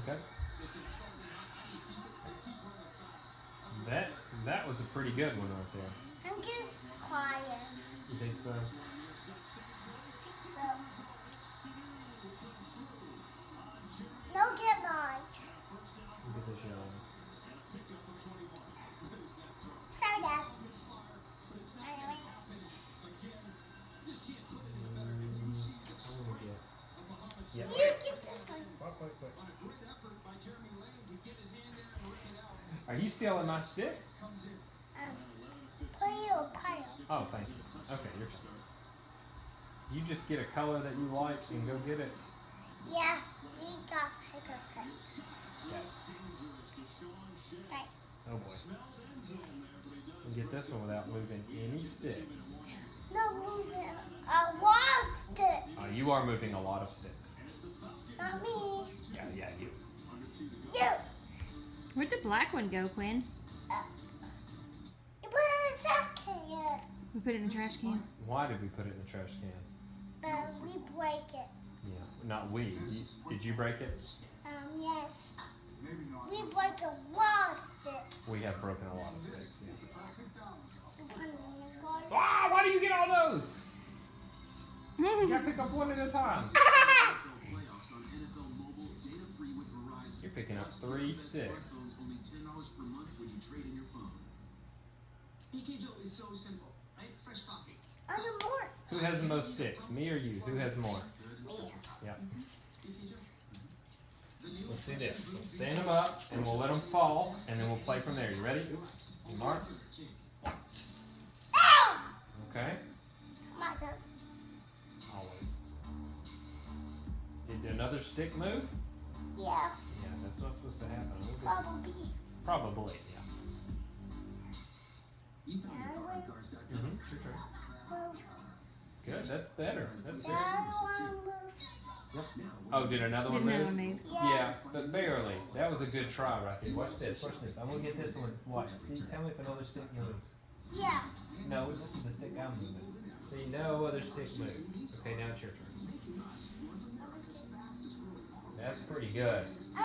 Okay. That was a pretty good one right there. I'm just quiet. You think so? No, get mine. Look at this yellow. Sorry, Dad. Yep. You get this one. Wait. Are you stealing my stick? Put you a pile. Oh, thank you. Okay, you're fine. You just get a color that you like and go get it. Yeah, we got hiccup. Okay. Right. Oh boy. You get this one without moving any sticks. No moving. I lost it. Oh, you are moving a lot of sticks. Not me. Yeah, you. You. Where'd the black one go, Quinn? You put it in the trash can. We put it in the trash can. Why did we put it in the trash can? We break it. Yeah, not we. Did you break it? Yes. We break a lot of sticks. We have broken a lot of sticks. Yeah. Put it in the garden. Ah! Why do you get all those? You gotta pick up one at a time. You're picking up 3 sticks. is so simple, right? Fresh coffee. On the board. Who has the most sticks? Me or you? Who has more? Yeah. Let's do this. We'll stand them up and we'll let them fall and then we'll play from there. You ready? Oops. You mark? Ow! Okay. My turn. Always. Did another stick move? Yeah. Yeah, that's not supposed to happen. Probably. Probably, yeah. You found your car on cars.com. Your turn. Move. Good, that's better. That's Now it. I move. Yep. Oh, did another one Did another move? one move? Yeah, but barely. That was a good try right there. Watch this, watch this. I'm gonna get this one. Watch. See, tell me if another stick moves. Yeah. No, this is the stick I'm moving. See, no other stick moves. Okay, now it's your turn. That's pretty good.